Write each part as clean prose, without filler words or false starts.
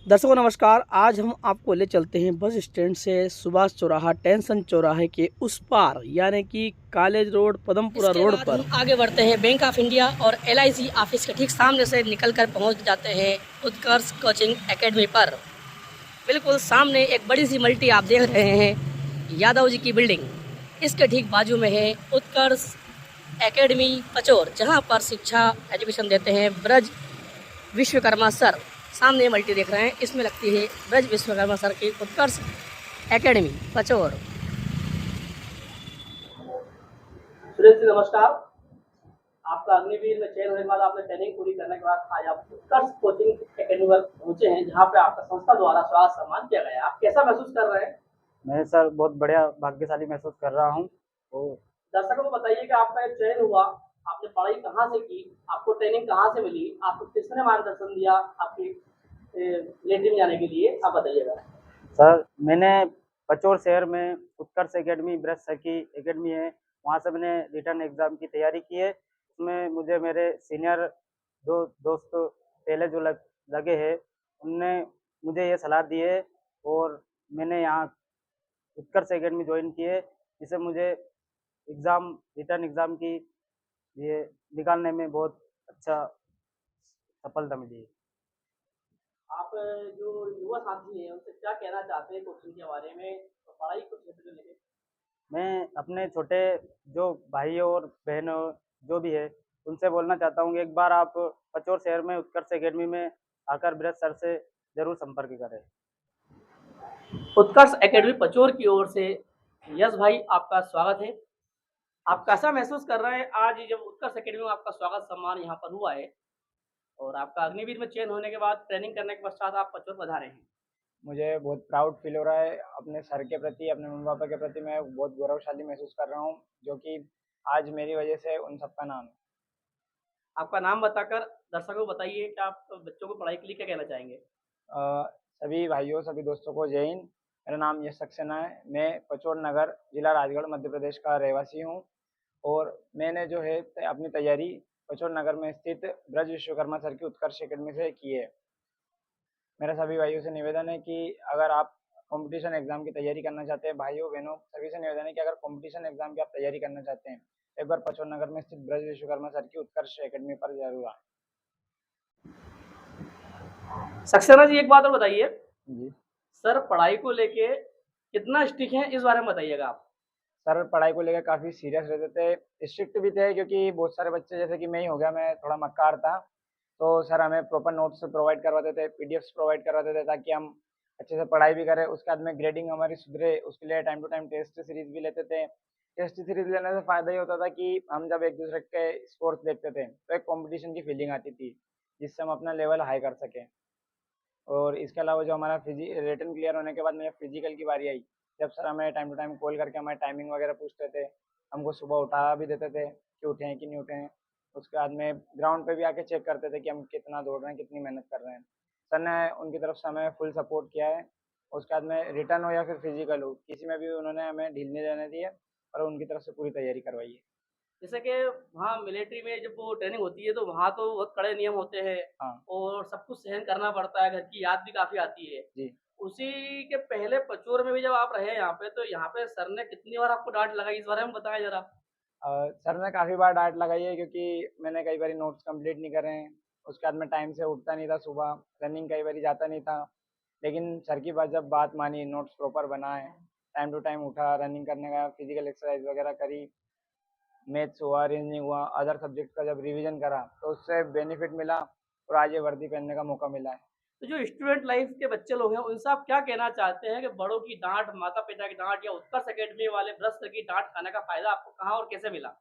दर्शकों नमस्कार। आज हम आपको ले चलते हैं बस स्टैंड से सुभाष चौराहा टेंशन चौराहे के उस पार यानी कि कॉलेज रोड पदमपुरा इसके रोड बाद पर। हम आगे बढ़ते हैं बैंक ऑफ इंडिया और LIC ऑफिस के ठीक सामने से निकलकर पहुंच जाते हैं उत्कर्ष कोचिंग एकेडमी पर। बिल्कुल सामने एक बड़ी सी मल्टी आप देख रहे हैं, यादव जी की बिल्डिंग। इसके ठीक बाजू में है उत्कर्ष एकेडमी पचोर, जहां पर शिक्षा एजुकेशन देते हैं ब्रज विश्वकर्मा सर। सामने मल्टी देख रहे हैं, इसमें लगती है ब्रज विश्वकर्मा सर की उत्कर्ष एकेडमी पचोर। सुरेश जी नमस्कार। आपका अग्निवीर में चयन होने के बाद आपने ट्रेनिंग पूरी करने के बाद आज आप उत्कर्ष कोचिंग एकेडमी पर पहुंचे हैं, जहां पे आपका संस्था द्वारा स्वागत सम्मान किया गया। आप कैसा महसूस कर रहे हैं? मैं सर बहुत बढ़िया भाग्यशाली महसूस कर रहा हूँ। और दर्शकों को बताइए कि आपका एक चयन हुआ, आपने पढ़ाई कहाँ से की, आपको ट्रेनिंग कहाँ से मिली, आपको किसने मार्गदर्शन दिया आपकी मिलिट्री में जाने के लिए, आप बताइएगा। सर मैंने पचोर शहर में उत्कर्ष एकेडमी ब्रज सर की एकेडमी है, वहाँ से मैंने रिटर्न एग्ज़ाम की तैयारी की है। उसमें मुझे मेरे सीनियर दो दोस्त पहले जो लगे हैं, उनने मुझे ये सलाह दी है और मैंने यहाँ उत्कर्ष एकेडमी ज्वाइन की है, जिससे मुझे रिटर्न एग्ज़ाम की ये निकालने में बहुत अच्छा सफलता मिली है। आप जो युवा साथी हैं उनसे क्या कहना चाहते हैं कोचिंग के बारे में, तो पढ़ाई को क्षेत्र में लेके? मैं अपने छोटे जो भाई और बहनों जो भी है उनसे बोलना चाहता हूँ कि एक बार आप पचोर शहर में उत्कर्ष एकेडमी में आकर ब्रज सर से ज़रूर संपर्क करें। उत्कर्ष एकेडमी पचोर की ओर से यश भाई आपका स्वागत है। आप कैसा महसूस कर रहे हैं आज जब उत्कर्ष एकेडमी में आपका स्वागत सम्मान यहाँ पर हुआ है और आपका अग्निवीर में चयन होने के बाद ट्रेनिंग करने के पश्चात आप पचोर पधारे हैं? मुझे बहुत प्राउड फील हो रहा है अपने सर के प्रति, अपने मम्मी पापा के प्रति। मैं बहुत गौरवशाली महसूस कर रहा हूँ, जो कि आज मेरी वजह से उन सबका नाम है। आपका नाम बताकर दर्शकों को बताइए कि आप बच्चों को पढ़ाई के लिए क्या कहना चाहेंगे? सभी भाइयों सभी दोस्तों को जय हिंद। मेरा नाम यश सक्सेना है। मैं पचोर नगर जिला राजगढ़ मध्य प्रदेश का रहवासी हूँ और मैंने जो है अपनी तैयारी पचोर नगर में स्थित ब्रज विश्वकर्मा सर की उत्कर्ष एकेडमी से की है। मेरा सभी भाइयों से निवेदन है कि अगर आप कंपटीशन एग्जाम की तैयारी करना चाहते हैं, भाइयों बहनों सभी से निवेदन है कि अगर कंपटीशन एग्जाम की आप तैयारी करना चाहते हैं, एक बार पचोर नगर में स्थित ब्रज विश्वकर्मा सर की उत्कर्ष एकेडमी पर जरूर आए। सक्सेना जी एक बात और बताइए, जी सर पढ़ाई को लेके कितना स्ट्रिक्ट है इस बारे में बताइएगा आप। सर, पढ़ाई को लेकर काफ़ी सीरियस रहते थे, स्ट्रिक्ट भी थे, क्योंकि बहुत सारे बच्चे जैसे कि मैं ही हो गया, मैं थोड़ा मक्कार था। तो सर हमें प्रॉपर नोट्स प्रोवाइड करवाते थे, पीडीएफ्स प्रोवाइड करवाते थे, ताकि हम अच्छे से पढ़ाई भी करें। उसके बाद में ग्रेडिंग हमारी सुधरे, उसके लिए time to time test series भी लेते थे। टेस्ट सीरीज लेने से फ़ायदा ये होता था कि हम जब एक दूसरे के स्कोर्स देखते थे तो एक कॉम्पिटिशन की फीलिंग आती थी, जिससे हम अपना लेवल हाई कर सकें। और इसके अलावा जो हमारा रिटन क्लियर होने के बाद में फिजिकल की बारी आई, जब सर हमें टाइम टू टाइम कॉल करके हमारी टाइमिंग वगैरह पूछते थे, हमको सुबह उठा भी देते थे कि उठे हैं कि नहीं उठे हैं। उसके बाद में ग्राउंड पे भी आके चेक करते थे कि हम कितना दौड़ रहे हैं, कितनी मेहनत कर रहे हैं। सर ने उनकी तरफ से हमें फुल सपोर्ट किया है। उसके बाद में रिटर्न हो या फिर फिजिकल हो, किसी में भी उन्होंने हमें ढील नहीं रहने दी है और उनकी तरफ से पूरी तैयारी करवाई है। जैसे कि वहाँ मिलिट्री में जब वो ट्रेनिंग होती है तो वहाँ तो बहुत कड़े नियम होते हैं हाँ और सब कुछ सहन करना पड़ता है, घर की याद भी काफ़ी आती है। जी। उसी के पहले पचोर में भी जब आप रहे यहाँ पे, तो यहाँ पे सर ने कितनी बार आपको डाँट लगाई, इस बारे में बताएँ ज़रा? सर ने काफ़ी बार डाँट लगाई है, क्योंकि मैंने कई बारी नोट्स कंप्लीट नहीं करे हैं। उसके बाद मैं टाइम से उठता नहीं था सुबह, रनिंग कई बारी जाता नहीं था। लेकिन सर की जब बात मानी, नोट्स प्रॉपर बनाए, टाइम टू टाइम उठा, रनिंग करने गया, फिजिकल एक्सरसाइज वगैरह करी, मैथ्स हुआ, रीजनिंग हुआ, अदर सब्जेक्ट का जब रिवीजन करा तो उससे बेनिफिट मिला और आज ये वर्दी पहनने का मौका मिला है। तो जो स्टूडेंट लाइफ के बच्चे लोग हैं, उनसे आप क्या कहना चाहते हैं कि बड़ों की डाँट, माता-पिता की डाँट या उत्कर्ष अकेडमी वाले ब्रश सर की डाँट खाने का फ़ायदा आपको कहाँ और कैसे मिला?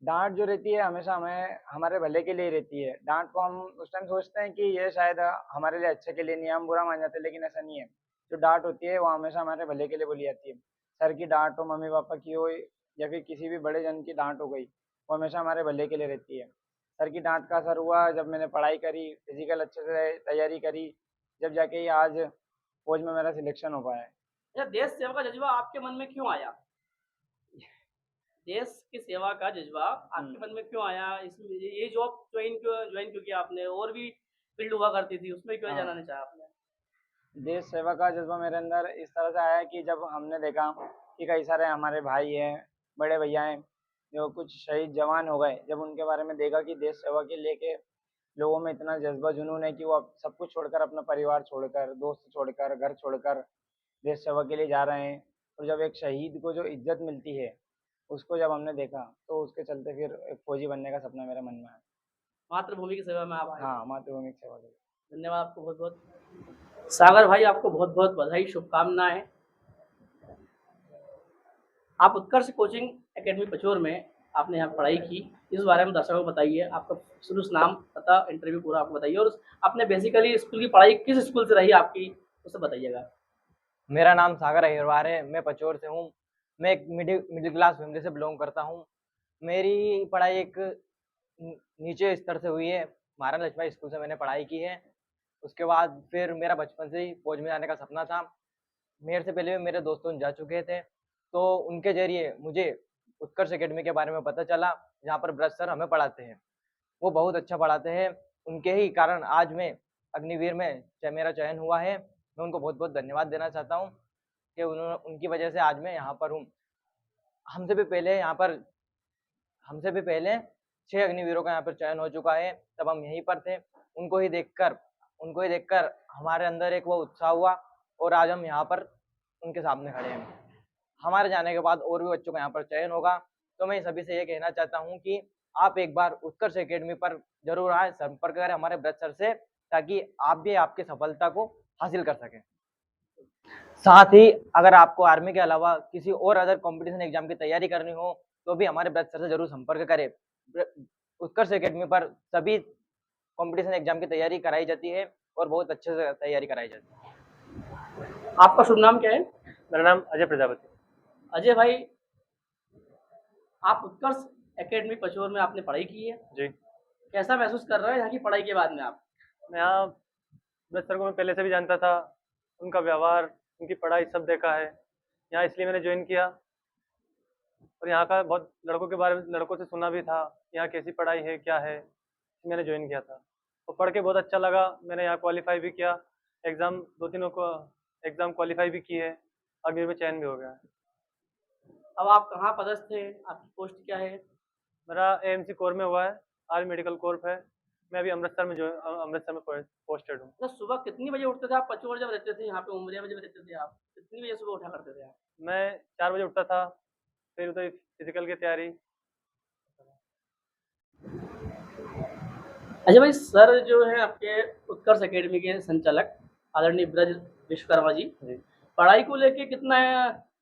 डाँट जो रहती है हमेशा हमें हमारे भले के लिए ही रहती है। डाँट को हम उस टाइम सोचते हैं कि ये शायद हमारे लिए अच्छे के लिए नहीं है, हम बुरा मान जाते हैं, लेकिन ऐसा नहीं है। जो डाँट होती है वो हमेशा हमारे भले के लिए बोली जाती है। सर की डाँट हो, मम्मी-पापा की हो या फिर किसी भी बड़े जन की डाँट हो गई, वो हमेशा हमारे भले के लिए रहती है। सर की डाँट का असर हुआ जब मैंने पढ़ाई करी, फिज़िकल अच्छे से तैयारी करी, जब जाके ये आज फ़ौज में मेरा सिलेक्शन हो पाया है। या देश सेवा का जज़्बा आपके मन में क्यों आया? देश की सेवा का जज़्बा हुँ। आपके मन में क्यों आया? इसमें ये जॉब जॉइन क्यों किया आपने? और भी फील्ड हुआ करती थी, उसमें क्यों हाँ। जाना नहीं चाहा आपने? देश सेवा का जज्बा मेरे अंदर इस तरह से आया कि जब हमने देखा कि कई सारे हमारे भाई हैं, बड़े भैया हैं, जो कुछ शहीद जवान हो गए, जब उनके बारे में देखा कि देश सेवा के लेके लोगों में इतना जज्बा जुनून है कि वो अब सब कुछ छोड़कर, अपना परिवार छोड़कर, दोस्त छोड़कर, घर छोड़कर देश सेवा के लिए जा रहे हैं। और जब एक शहीद को जो इज्जत मिलती है, उसको जब हमने देखा, तो उसके चलते फिर एक फौजी बनने का सपना मेरे मन में आया। मातृभूमि की सेवा में आप आए। हाँ, मातृभूमि की सेवा के लिए। धन्यवाद आपको बहुत-बहुत। सागर भाई आपको बहुत-बहुत बधाई, शुभकामनाएँ। आप उत्कर्ष कोचिंग एकेडमी पचोर में आपने यहाँ पढ़ाई की, इस बारे में दर्शकों को बताइए। आपका शुरू से नाम, पता, इंटरव्यू पूरा आपको बताइए और आपने बेसिकली स्कूल की पढ़ाई किस स्कूल से रही आपकी, उसे बताइएगा। मेरा नाम सागर अहिरवार है, मैं पचोर से हूँ। मैं एक मिडिल क्लास फैमिली से बिलोंग करता हूँ। मेरी पढ़ाई एक नीचे स्तर से हुई है, महाराणा लक्ष्मीबाई स्कूल से मैंने पढ़ाई की है। उसके बाद फिर मेरा बचपन से ही फौज में जाने का सपना था। मेरे से पहले भी मेरे दोस्तों जा चुके थे, तो उनके ज़रिए मुझे उत्कर्ष अकेडमी के बारे में पता चला, जहाँ पर ब्रज सर हमें पढ़ाते हैं। वो बहुत अच्छा पढ़ाते हैं, उनके ही कारण आज मैं अग्निवीर में मेरा चयन हुआ है। मैं उनको बहुत-बहुत धन्यवाद देना चाहता हूँ कि उनकी वजह से आज मैं यहाँ पर हूँ। हमसे भी पहले 6 अग्निवीरों का यहाँ पर चयन हो चुका है, तब हम यहीं पर थे। उनको ही देखकर हमारे अंदर एक वो उत्साह हुआ और आज हम यहाँ पर उनके सामने खड़े हैं। हमारे जाने के बाद और भी बच्चों का यहाँ पर चयन होगा, तो मैं सभी से ये कहना चाहता हूँ कि आप एक बार उत्कर्ष अकेडमी पर ज़रूर आएँ, संपर्क करें हमारे ब्रज सर से, ताकि आप भी आपकी सफलता को हासिल कर सकें। साथ ही अगर आपको आर्मी के अलावा किसी और अदर कॉम्पिटिशन एग्जाम की तैयारी करनी हो, तो भी हमारे ब्रज सर से ज़रूर संपर्क करें। उत्कर्ष अकेडमी पर सभी कॉम्पिटिशन एग्जाम की तैयारी कराई जाती है और बहुत अच्छे से तैयारी कराई जाती है। आपका शुभ नाम क्या है? मेरा नाम अजय प्रजापति। अजय भाई, आप उत्कर्ष एकेडमी पचोर में आपने पढ़ाई की है। जी। कैसा महसूस कर रहे हैं यहाँ की पढ़ाई के बाद में आप? मैं यहाँ ब्रज सर को मैं पहले से भी जानता था, उनका व्यवहार, उनकी पढ़ाई सब देखा है। यहाँ इसलिए मैंने ज्वाइन किया और यहाँ का बहुत लड़कों से सुना भी था, यहाँ कैसी पढ़ाई है, क्या है, मैंने ज्वाइन किया था। और पढ़ के बहुत अच्छा लगा। मैंने यहाँ क्वालिफाई भी किया, एग्ज़ाम 2-3 को एग्ज़ाम क्वालिफाई भी की है, अग्निवीर में चयन भी हो गया है। अब आप कहाँ पदस्थ थे? आपकी पोस्ट क्या है? मेरा एएमसी कोर में हुआ है, आर्मी मेडिकल कॉर्प है। मैं अभी अमृतसर में पोस्टेड हूँ। तो सुबह कितनी बजे उठते थे आप पचोर जब रहते थे यहाँ पे, उमरिया में जब रहते थे आप? कितनी बजे सुबह उठा करते थे आप? मैं 4 बजे उठता था, फिर उधर फिजिकल की तैयारी। अच्छा भाई, सर जो है आपके उत्कर्ष एकेडमी के संचालक आदरणीय ब्रज विश्वकर्मा जी, पढ़ाई को लेके कितना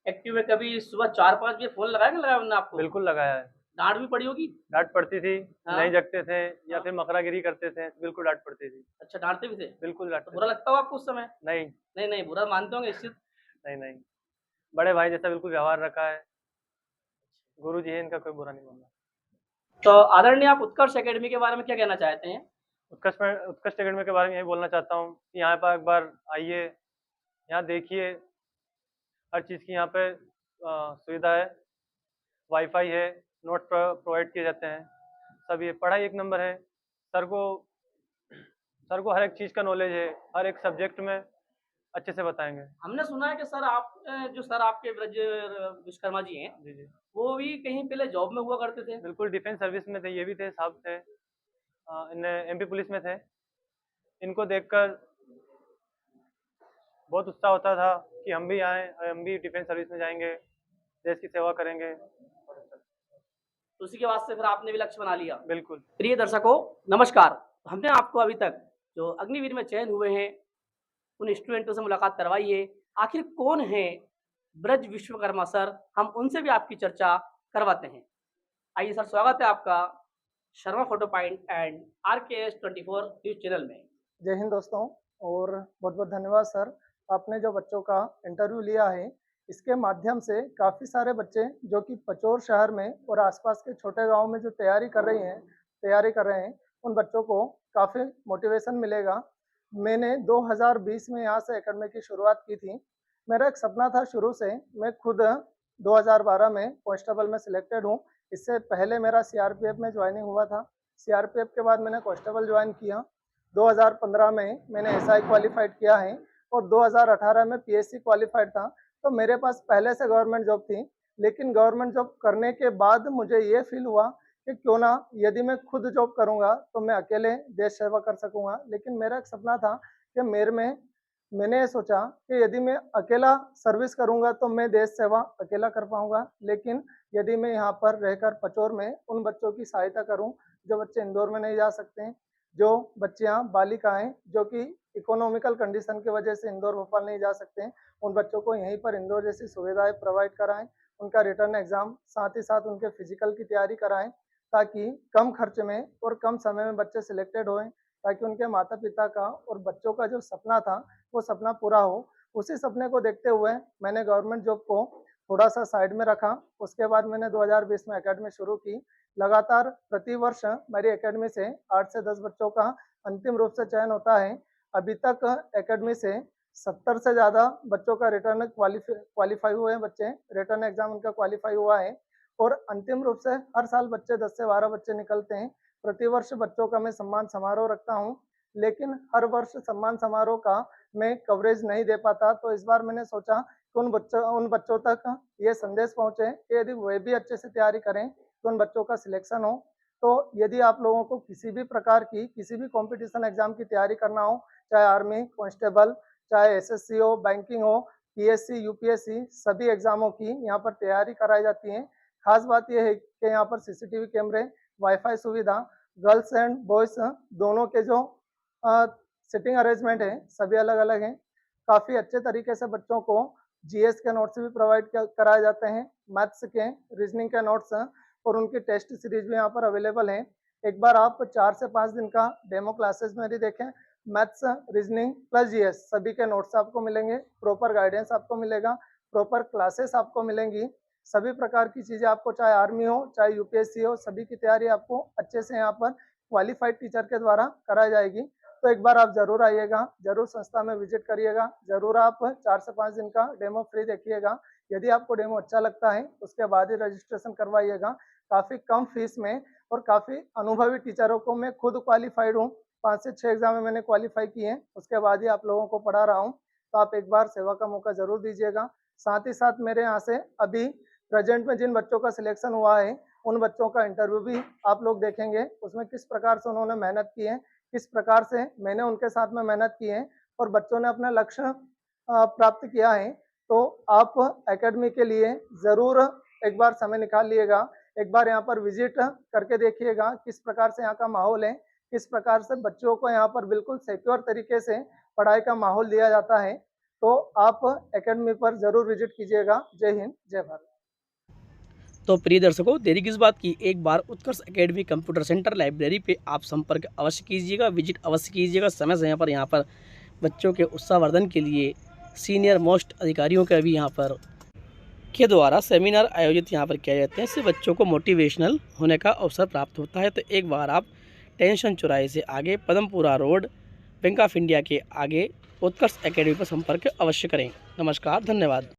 एक्टिव है? कभी सुबह 4-5 बजे फोन लगाया कि लगाया उन्होंने आपको? बिल्कुल लगाया है। डांट भी पड़ी होगी? डांट पड़ती थी, हाँ। नहीं जगते थे या हाँ। फिर मकरागिरी करते थे, बिल्कुल डांट पड़ती थी। अच्छा, डांटते भी थे? बिल्कुल तो डांटते बुरा थे। लगता होगा आपको उस समय? नहीं, नहीं, बुरा मानते होंगे निश्चित। नहीं, बड़े भाई जैसा बिल्कुल व्यवहार रखा है। गुरु जी है, इनका कोई बुरा नहीं मानना। तो आदरणीय, आप उत्कर्ष एकेडमी के बारे में क्या कहना चाहते हैं? उत्कर्ष अकेडमी के बारे में यही बोलना चाहता हूँ कि यहाँ पर एक बार आइए, यहाँ देखिए, हर चीज़ की यहाँ पे सुविधा है, वाईफाई है, नोट प्रोवाइड किए जाते हैं, सब ये पढ़ाई एक नंबर है। सर को हर एक चीज़ का नॉलेज है, हर एक सब्जेक्ट में अच्छे से बताएंगे। हमने सुना है कि सर आप जो सर आपके ब्रज विश्वकर्मा जी हैं, जी। वो भी कहीं पहले जॉब में हुआ करते थे। बिल्कुल डिफेंस सर्विस में थे, ये भी थे, साहब थे। इन्हें एमपी पुलिस में थे। इनको देखकर बहुत उत्साह होता था कि हम भी आएँ और हम भी डिफेंस सर्विस में जाएंगे, देश की सेवा करेंगे। तो उसी के बाद से फिर आपने भी लक्ष्य बना लिया। बिल्कुल। प्रिय दर्शकों, नमस्कार। हमने आपको अभी तक जो अग्निवीर में चयन हुए हैं, उन स्टूडेंटों से मुलाकात करवाई है। आखिर कौन है ब्रज विश्वकर्मा सर, हम उनसे भी आपकी चर्चा करवाते हैं। आइए सर, स्वागत है आपका Sharma photo point and RKS 24 news channel में। जय हिंद दोस्तों, और बहुत बहुत धन्यवाद सर, आपने जो बच्चों का इंटरव्यू लिया है, इसके माध्यम से काफ़ी सारे बच्चे जो कि पचोर शहर में और आसपास के छोटे गांव में जो तैयारी कर रहे हैं, उन बच्चों को काफ़ी मोटिवेशन मिलेगा। मैंने 2020 में यहाँ से एकेडमी की शुरुआत की थी। मेरा एक सपना था शुरू से, मैं खुद 2012 में कांस्टेबल में सिलेक्टेड हूँ। इससे पहले मेरा CRPF में ज्वाइनिंग हुआ था। CRPF के बाद मैंने कांस्टेबल ज्वाइन किया। 2015 में मैंने एसआई क्वालिफाइड किया है और 2018 में पीएससी क्वालिफाइड था। तो मेरे पास पहले से गवर्नमेंट जॉब थी, लेकिन गवर्नमेंट जॉब करने के बाद मुझे ये फील हुआ कि क्यों ना यदि मैं खुद जॉब करूँगा तो मैं अकेले देश सेवा कर सकूँगा। लेकिन मेरा एक सपना था कि मैंने ये सोचा कि यदि मैं अकेला सर्विस करूँगा तो मैं देश सेवा अकेला कर पाऊँगा। लेकिन यदि मैं यहाँ पर रहकर पचौर में उन बच्चों की सहायता करूँ जो बच्चे इंदौर में नहीं जा सकते हैं, जो बच्चियाँ बालिकाएँ जो कि इकोनॉमिकल कंडीशन की वजह से इंदौर भोपाल नहीं जा सकते हैं, उन बच्चों को यहीं पर इंदौर जैसी सुविधाएं प्रोवाइड कराएं, उनका रिटर्न एग्जाम साथ ही साथ उनके फिजिकल की तैयारी कराएं, ताकि कम खर्च में और कम समय में बच्चे सिलेक्टेड होएं, ताकि उनके माता पिता का और बच्चों का जो सपना था वो सपना पूरा हो। उसी सपने को देखते हुए मैंने गवर्नमेंट जॉब को थोड़ा सा साइड में रखा। उसके बाद मैंने 2020 में एकेडमी शुरू की। लगातार प्रति वर्ष मेरी एकेडमी से 8 से 10 बच्चों का अंतिम रूप से चयन होता है। अभी तक एकेडमी से 70 से ज़्यादा बच्चों का रिटर्न क्वालिफाई हुए हैं, बच्चे रिटर्न एग्जाम उनका क्वालिफाई हुआ है और अंतिम रूप से हर साल बच्चे 10 से 12 बच्चे निकलते हैं। प्रतिवर्ष बच्चों का मैं सम्मान समारोह रखता हूं, लेकिन हर वर्ष सम्मान समारोह का मैं कवरेज नहीं दे पाता। तो इस बार मैंने सोचा कि उन बच्चों तक ये संदेश पहुंचे कि यदि वे भी अच्छे से तैयारी करें तो उन बच्चों का सिलेक्शन हो। तो यदि आप लोगों को किसी भी प्रकार की किसी भी कंपटीशन एग्जाम की तैयारी करना हो, चाहे आर्मी, कांस्टेबल, चाहे एसएससी हो, बैंकिंग हो, पीएससी, यूपीएससी, सभी एग्जामों की यहाँ पर तैयारी कराई जाती है। खास बात यह है कि यहाँ पर सीसीटीवी कैमरे, वाईफाई सुविधा, गर्ल्स एंड बॉयज दोनों के जो सिटिंग अरेंजमेंट है सभी अलग अलग हैं। काफ़ी अच्छे तरीके से बच्चों को जीएस के नोट्स भी प्रोवाइड कराए जाते हैं, मैथ्स के, रीजनिंग के नोट्स और उनकी टेस्ट सीरीज भी यहाँ पर अवेलेबल है। एक बार आप 4 से 5 दिन का डेमो क्लासेस में भी देखें, मैथ्स, रीजनिंग प्लस जीएस सभी के नोट्स आपको मिलेंगे, प्रॉपर गाइडेंस आपको मिलेगा, प्रॉपर क्लासेस आपको मिलेंगी। सभी प्रकार की चीज़ें आपको, चाहे आर्मी हो चाहे यूपीएससी हो, सभी की तैयारी आपको अच्छे से यहाँ पर क्वालिफाइड टीचर के द्वारा कराई जाएगी। तो एक बार आप जरूर आइएगा, जरूर संस्था में विजिट करिएगा, जरूर आप 4 से 5 दिन का डेमो फ्री देखिएगा। यदि आपको डेमो अच्छा लगता है उसके बाद ही रजिस्ट्रेशन करवाइएगा। काफ़ी कम फीस में और काफ़ी अनुभवी टीचरों को मैं खुद क्वालिफाइड हूँ, 5 से 6 एग्जाम में मैंने क्वालिफाई किए हैं, उसके बाद ही आप लोगों को पढ़ा रहा हूँ। तो आप एक बार सेवा का मौका जरूर दीजिएगा। साथ ही साथ मेरे यहाँ से अभी प्रेजेंट में जिन बच्चों का सिलेक्शन हुआ है उन बच्चों का इंटरव्यू भी आप लोग देखेंगे, उसमें किस प्रकार से उन्होंने मेहनत की है, किस प्रकार से मैंने उनके साथ में मेहनत की है और बच्चों ने अपना लक्ष्य प्राप्त किया है। तो आप एकेडमी के लिए ज़रूर एक बार समय निकाल लिएगा, एक बार यहाँ पर विजिट करके देखिएगा किस प्रकार से यहाँ का माहौल है, किस प्रकार से बच्चों को यहाँ पर बिल्कुल सिक्योर तरीके से पढ़ाई का माहौल दिया जाता है। तो आप एकेडमी पर ज़रूर विजिट कीजिएगा। जय हिंद, जय भारत। तो प्रिय दर्शकों, देरी किस बात की, एक बार उत्कर्ष एकेडमी कंप्यूटर सेंटर लाइब्रेरी पे आप संपर्क अवश्य कीजिएगा, विजिट अवश्य कीजिएगा। समय समय पर यहाँ पर बच्चों के उत्साहवर्धन के लिए सीनियर मोस्ट अधिकारियों का भी यहाँ पर के द्वारा सेमिनार आयोजित यहाँ पर किए जाते हैं। इससे बच्चों को मोटिवेशनल होने का अवसर प्राप्त होता है। तो एक बार आप टेंशन चौराहे से आगे Padampura road, bank of India के आगे उत्कर्ष एकेडमी पर संपर्क अवश्य करें। नमस्कार, धन्यवाद।